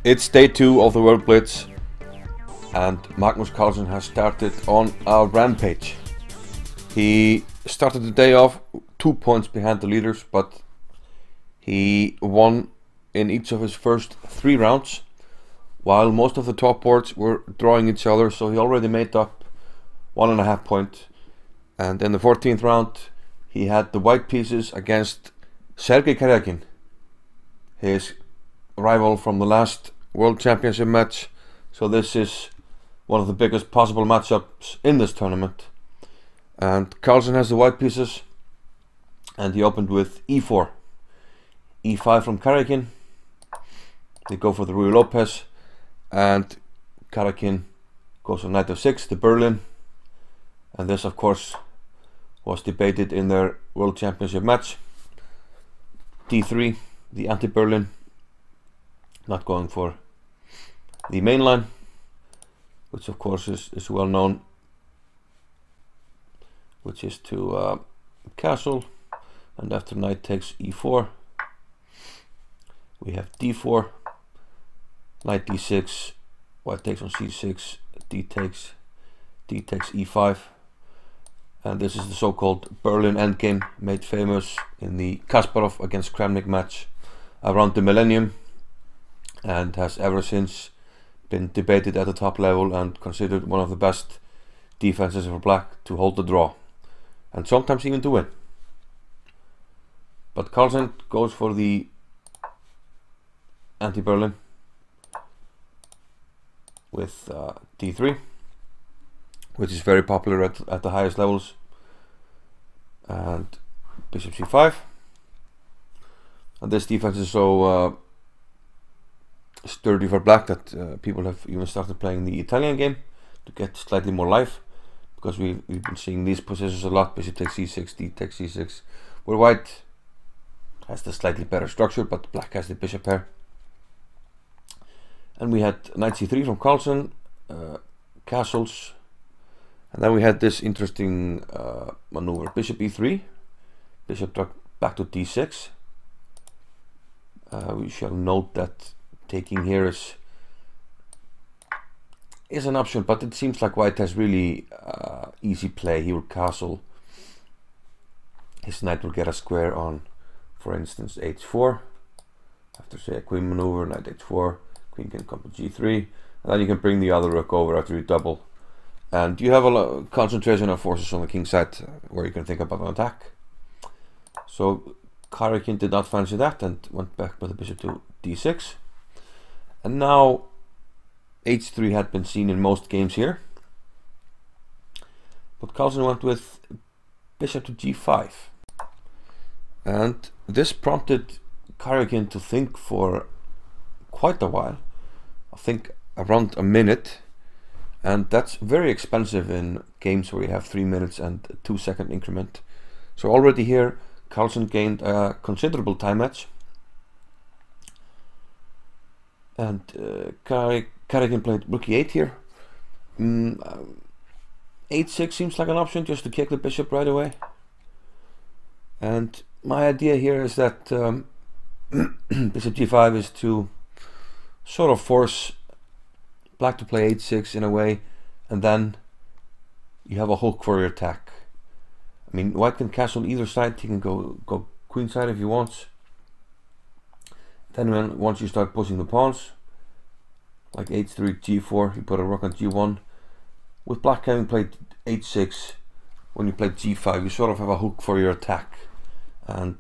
It's day 2 of the World Blitz, and Magnus Carlsen has started on a rampage. He started the day off 2 points behind the leaders, but he won in each of his first 3 rounds, while most of the top boards were drawing each other, so he already made up 1.5 points. And in the 14th round he had the white pieces against Sergei Karjakin, his rival from the last World Championship match, so this is one of the biggest possible matchups in this tournament. And Carlsen has the white pieces, and he opened with e4, e5 from Karjakin. They go for the Ruy Lopez, and Karjakin goes on knight f6 to Berlin, and this of course was debated in their World Championship match. d3, the anti-Berlin, not going for the main line, which of course is well known, which is to castle, and after knight takes e4 we have d4, knight d6, white takes on c6, d takes e5, and this is the so-called Berlin endgame, made famous in the Kasparov against Kramnik match around the millennium, and has ever since been debated at the top level and considered one of the best defenses for black to hold the draw, and sometimes even to win. But Carlsen goes for the anti-Berlin with d3, which is very popular at the highest levels, and bishop c5. And this defense is so sturdy for black that people have even started playing the Italian game to get slightly more life, because we've been seeing these positions a lot: bishop takes c6, d takes c6, where white has the slightly better structure but black has the bishop pair. And we had knight c3 from Carlsen, castles, and then we had this interesting maneuver: bishop e3, bishop back to d6. We shall note that taking here is an option, but it seems like white has really easy play. He will castle, his knight will get a square on, for instance, h4, after say a queen maneuver, knight h4, queen can come to g3, and then you can bring the other rook over after you double, and you have a lot of concentration of forces on the king side where you can think about an attack. So Karjakin did not fancy that and went back with the bishop to d6. And now h3 had been seen in most games here, but Carlsen went with bishop to g5, and this prompted Karjakin to think for quite a while, I think around a minute, and that's very expensive in games where you have 3 minutes and a 2-second increment. So already here Carlsen gained a considerable time edge, and Karjakin played rook e8 here. h6 seems like an option just to kick the bishop right away, and my idea here is that bishop g5 is to sort of force black to play h6 in a way, and then you have a hook for your attack. I mean, white can castle either side, he can go queen side if he wants. Then once you start pushing the pawns, like h3, g4, you put a rook on g1. With black having played h6, when you play g5, you sort of have a hook for your attack, and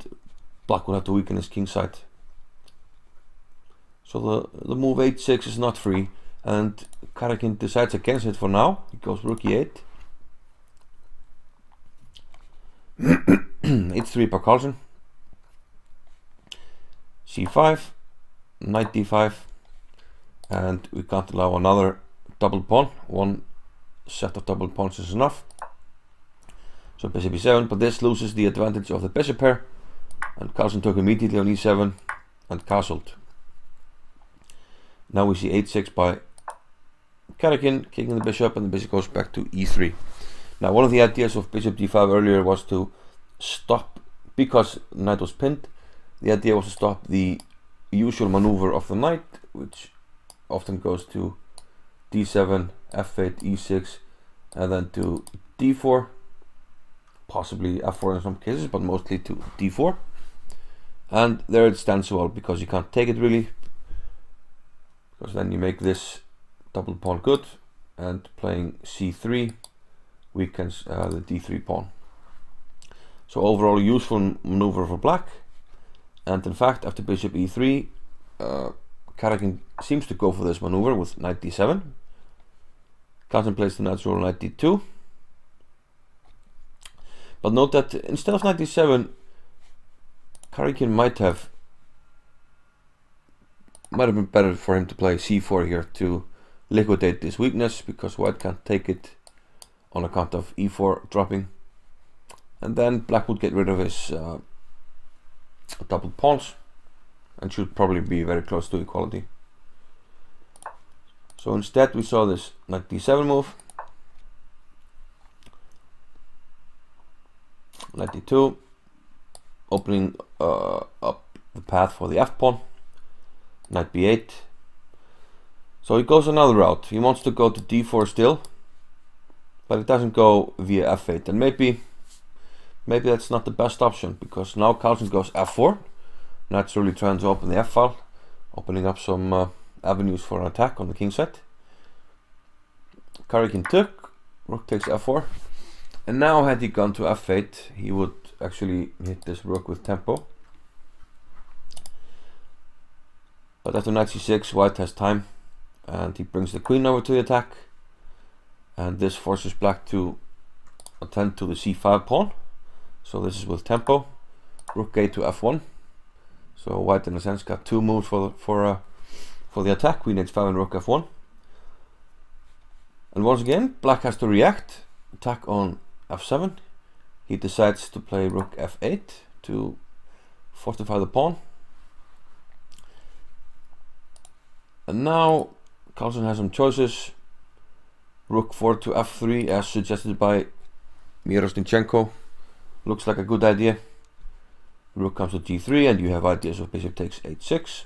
black will have to weaken his king side. So the move h6 is not free, and Karjakin decides against it for now. He goes rook e8. h3 by Carlsen, c5, knight d5, and we can't allow another double pawn. One set of double pawns is enough. So bishop e7, but this loses the advantage of the bishop pair, and Carlsen took immediately on e7 and castled. Now we see h6 by Karjakin, kicking the bishop, and the bishop goes back to e3. Now one of the ideas of bishop d5 earlier was to stop, because the knight was pinned, the idea was to stop the usual maneuver of the knight, which often goes to d7, f8, e6, and then to d4, possibly f4 in some cases, but mostly to d4. And there it stands well, because you can't take it really, because then you make this double pawn good, and playing c3 weakens the d3 pawn. So overall, a useful maneuver for black. And in fact, after bishop e3, Karjakin seems to go for this maneuver with knight d7. Carlsen plays the natural knight d2. But note that instead of knight d7, Karjakin might have been better for him to play c4 here to liquidate this weakness, because white can't take it on account of e4 dropping. And then black would get rid of his double pawns and should probably be very close to equality. So instead we saw this knight d7 move, knight d2, opening up the path for the f pawn, knight b8. So he goes another route. He wants to go to d4 still, but it doesn't go via f8, and maybe that's not the best option, because now Carlsen goes f4, naturally trying to open the f file, opening up some avenues for an attack on the king side. Karjakin took, rook takes f4, and now had he gone to f8, he would actually hit this rook with tempo. But after knight c6, white has time, and he brings the queen over to the attack, and this forces black to attend to the c5 pawn. So this is with tempo, rook a to f1. So white in a sense got two moves for the attack, queen h5 and rook f1. And once again, black has to react, attack on f7. He decides to play rook f8 to fortify the pawn. And now Carlsen has some choices. Rook 4 to f3, as suggested by Mirostinchenko, looks like a good idea. Rook comes to g3, and you have ideas of bishop takes h6.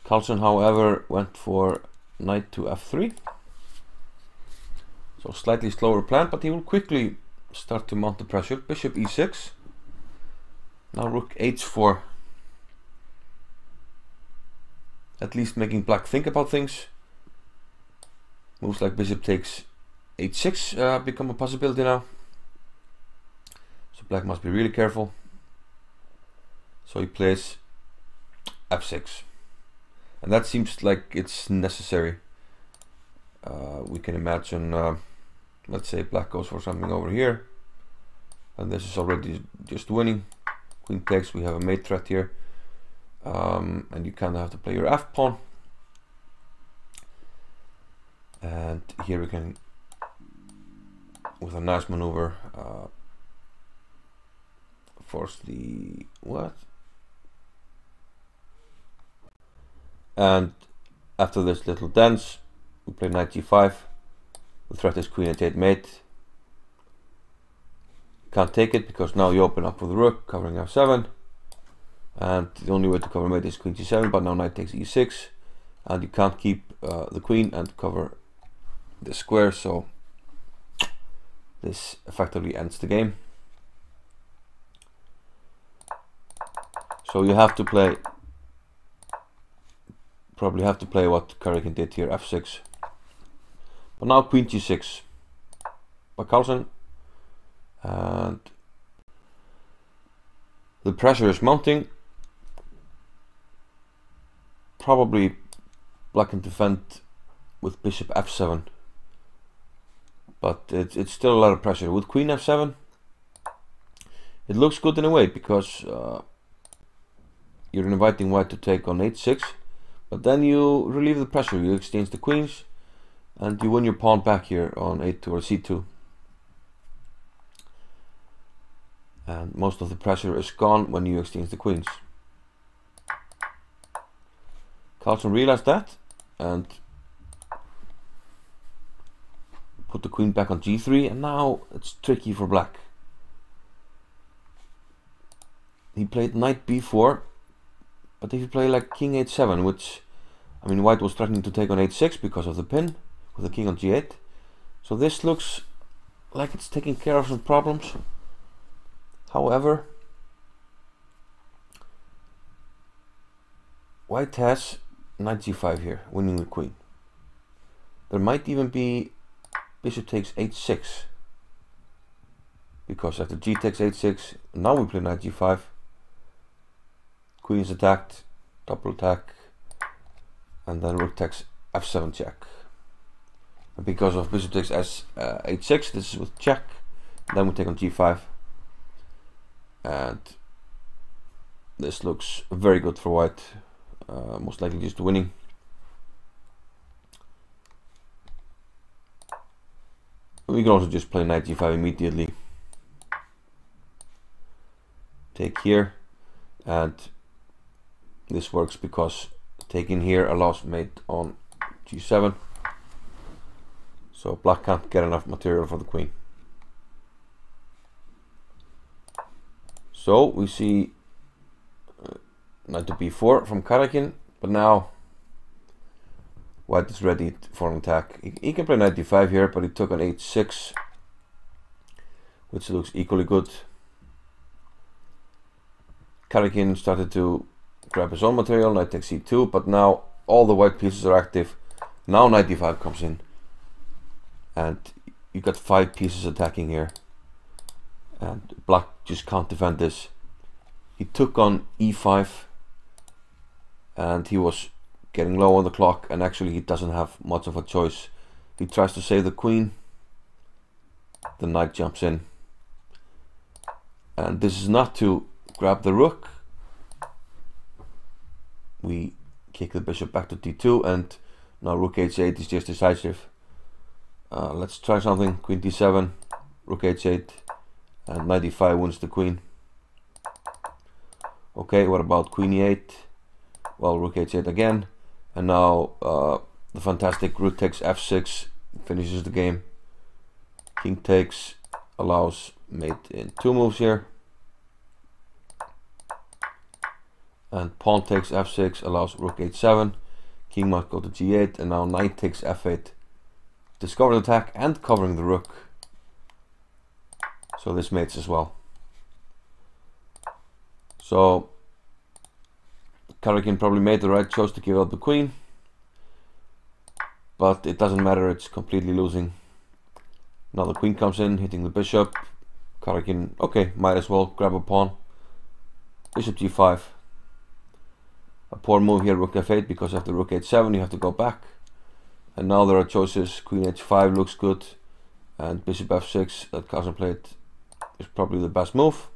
Carlsen, however, went for knight to f3. So slightly slower plan, but he will quickly start to mount the pressure. Bishop e6. Now rook h4. At least making black think about things. Moves like bishop takes h6 become a possibility now. So black must be really careful. So he plays f6. And that seems like it's necessary. We can imagine, let's say black goes for something over here. And this is already just winning. Queen takes, we have a mate threat here. And you kind of have to play your f pawn. And here we can, with a nice maneuver, force the what? And after this little dance, we play knight g5. The threat is queen h8 mate. Can't take it because now you open up with the rook, covering f7. And the only way to cover mate is queen g7, but now knight takes e6. And you can't keep the queen and cover the square, so this effectively ends the game. So you have to play, probably have to play what Karjakin did here, f6. But now queen g6 by Carlsen, and the pressure is mounting. Probably black can defend with bishop f7, but it's still a lot of pressure. With queen f7, it looks good in a way, because you're inviting white to take on h6, but then you relieve the pressure, you exchange the queens, and you win your pawn back here on a2 or c2. And most of the pressure is gone when you exchange the queens. Carlsen realized that and put the queen back on g3, and now it's tricky for black. He played knight b4, But if you play like king h7, which, I mean, white was threatening to take on h6 because of the pin with the king on g8. So this looks like it's taking care of some problems. However, white has knight g5 here, winning the queen. There might even be bishop takes h6, because after g takes h6, now we play knight g5. Queen is attacked, double attack, and then rook takes f7 check. And because of bishop takes h6, this is with check. Then we take on g5, and this looks very good for white. Most likely just winning. We can also just play knight g5 immediately. Take here, and this works because taking here allows mate on g7. So black can't get enough material for the queen. So we see knight to b4 from Karjakin, but now white is ready for an attack. He can play knight d5 here, but he took on h6, which looks equally good. Karjakin started to grab his own material, knight takes c2, but now all the white pieces are active. Now knight d5 comes in, and you got 5 pieces attacking here, and black just can't defend this. He took on e5, and he was getting low on the clock, and actually he doesn't have much of a choice. He tries to save the queen, the knight jumps in, and this is not to grab the rook. We kick the bishop back to d2, and now rook h8 is just decisive. Let's try something. Queen d7, rook h8, and knight d5 wins the queen. Okay, what about queen e8? Well, rook h8 again, and now the fantastic rook takes f6 finishes the game. King takes allows mate in 2 moves here, and pawn takes f6 allows rook h7. King must go to g8, and now knight takes f8. Discovered attack and covering the rook. So this mates as well. So Karjakin probably made the right choice to give up the queen, but it doesn't matter, it's completely losing. Now the queen comes in, hitting the bishop. Karjakin, okay, might as well grab a pawn. Bishop g5. A poor move here, rook f8, because after rook h7 you have to go back. And now there are choices. Queen h5 looks good, and bishop f6 that Carlsen played is probably the best move.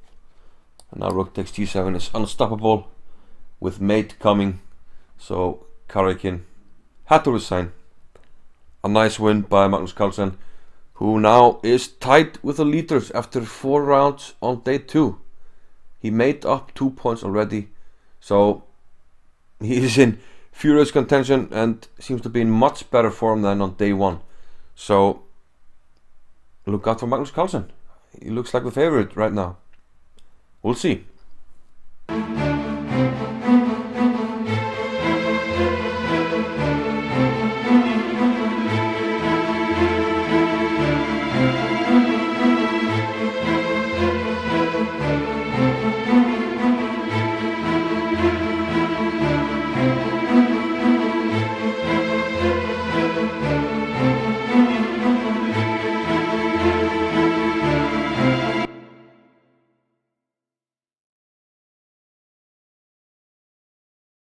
And now rook takes g7 is unstoppable with mate coming, so Karjakin had to resign. A nice win by Magnus Carlsen, who now is tied with the leaders after 4 rounds on day 2. He made up 2 points already, so he is in furious contention and seems to be in much better form than on day 1. So look out for Magnus Carlsen. He looks like the favorite right now. We'll see.